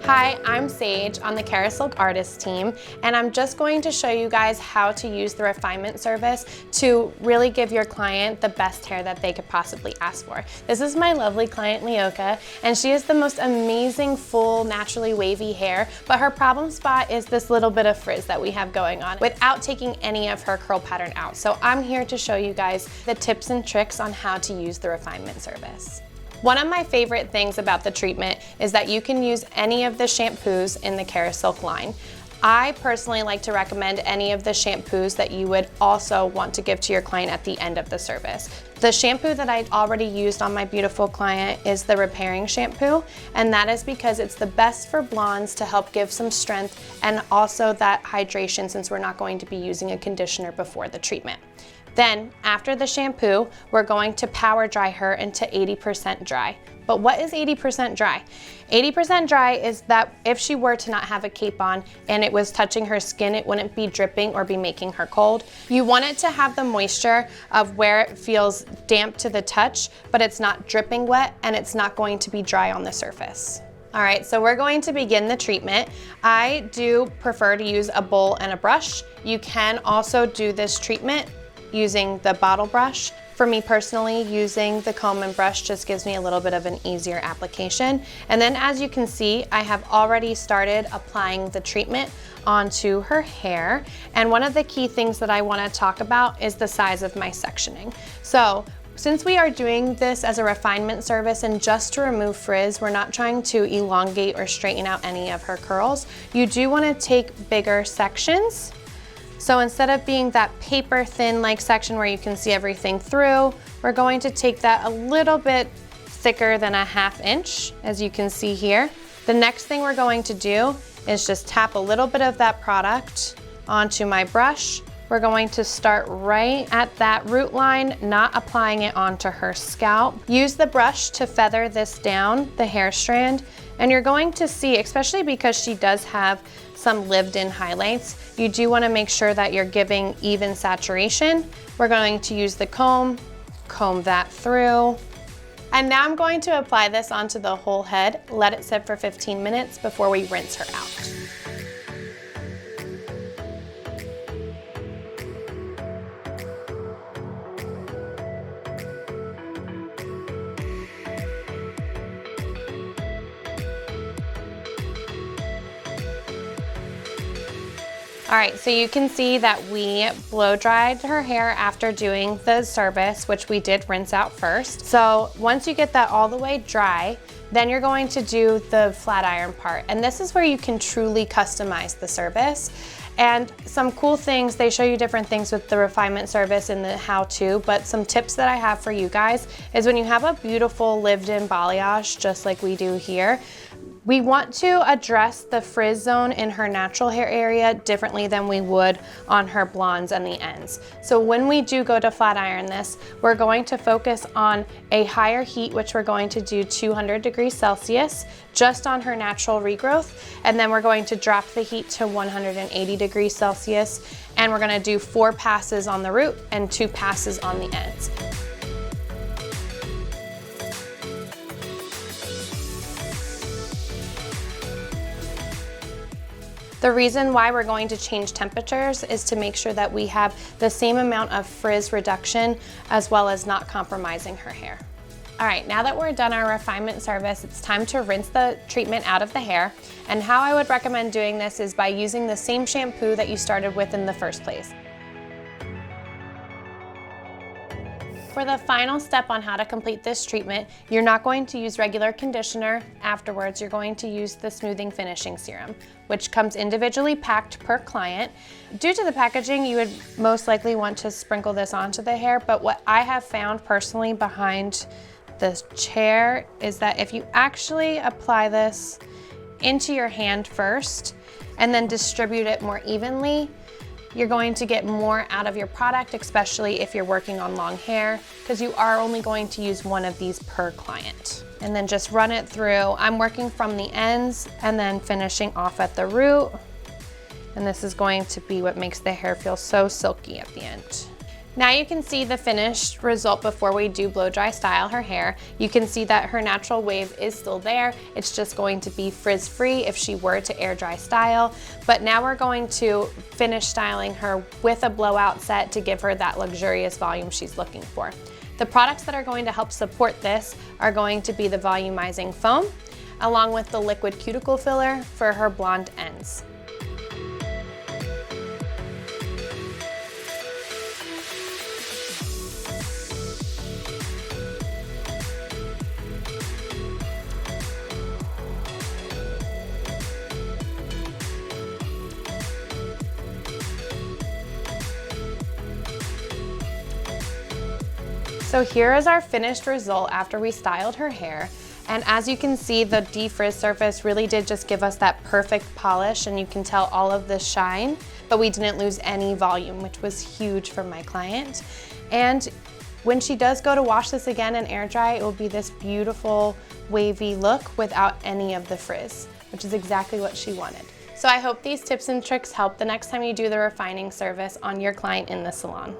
Hi, I'm Sage on the Kerasilk artist team, and I'm just going to show you guys how to use the refinement service to really give your client the best hair that they could possibly ask for. This is my lovely client Leoka, and she has the most amazing full naturally wavy hair, but her problem spot is this little bit of frizz that we have going on without taking any of her curl pattern out. So I'm here to show you guys the tips and tricks on how to use the refinement service. One of my favorite things about the treatment is that you can use any of the shampoos in the Kerasilk line. I personally like to recommend any of the shampoos that you would also want to give to your client at the end of the service. The shampoo that I already used on my beautiful client is the repairing shampoo, and that is because it's the best for blondes to help give some strength and also that hydration, since we're not going to be using a conditioner before the treatment. Then, after the shampoo, we're going to power dry her into 80% dry. But what is 80% dry? 80% dry is that if she were to not have a cape on and it was touching her skin, it wouldn't be dripping or be making her cold. You want it to have the moisture of where it feels damp to the touch, but it's not dripping wet and it's not going to be dry on the surface. All right, so we're going to begin the treatment. I do prefer to use a bowl and a brush. You can also do this treatment using the bottle brush. For me personally, using the comb and brush just gives me a little bit of an easier application. And then as you can see, I have already started applying the treatment onto her hair. And one of the key things that I want to talk about is the size of my sectioning. So since we are doing this as a refinement service and just to remove frizz, we're not trying to elongate or straighten out any of her curls, you do want to take bigger sections. So instead of being that paper thin like section where you can see everything through, we're going to take that a little bit thicker than a ½ inch, as you can see here. The next thing we're going to do is just tap a little bit of that product onto my brush. We're going to start right at that root line, not applying it onto her scalp. Use the brush to feather this down, the hair strand, and you're going to see, especially because she does have some lived-in highlights, you do want to make sure that you're giving even saturation. We're going to use the comb that through. And now I'm going to apply this onto the whole head, let it sit for 15 minutes before we rinse her out. All right, so you can see that we blow dried her hair after doing the service, which we did rinse out first. So once you get that all the way dry, then you're going to do the flat iron part. And this is where you can truly customize the service. And some cool things, they show you different things with the refinement service and the how-to, but some tips that I have for you guys is when you have a beautiful lived-in balayage, just like we do here, we want to address the frizz zone in her natural hair area differently than we would on her blondes and the ends. So when we do go to flat iron this, we're going to focus on a higher heat, which we're going to do 200 degrees Celsius, just on her natural regrowth. And then we're going to drop the heat to 180 degrees Celsius. And we're gonna do 4 passes on the root and 2 passes on the ends. The reason why we're going to change temperatures is to make sure that we have the same amount of frizz reduction as well as not compromising her hair. All right, now that we're done our refinement service, it's time to rinse the treatment out of the hair. And how I would recommend doing this is by using the same shampoo that you started with in the first place. For the final step on how to complete this treatment, you're not going to use regular conditioner. Afterwards, you're going to use the smoothing finishing serum, which comes individually packed per client. Due to the packaging, you would most likely want to sprinkle this onto the hair, but what I have found personally behind this chair is that if you actually apply this into your hand first and then distribute it more evenly, you're going to get more out of your product, especially if you're working on long hair, because you are only going to use one of these per client. And then just run it through. I'm working from the ends and then finishing off at the root. And this is going to be what makes the hair feel so silky at the end. Now you can see the finished result before we do blow dry style her hair. You can see that her natural wave is still there. It's just going to be frizz free if she were to air dry style. But now we're going to finish styling her with a blowout set to give her that luxurious volume she's looking for. The products that are going to help support this are going to be the volumizing foam, along with the liquid cuticle filler for her blonde ends. So here is our finished result after we styled her hair. And as you can see, the de-frizz surface really did just give us that perfect polish, and you can tell all of the shine, but we didn't lose any volume, which was huge for my client. And when she does go to wash this again and air dry, it will be this beautiful wavy look without any of the frizz, which is exactly what she wanted. So I hope these tips and tricks help the next time you do the refining service on your client in the salon.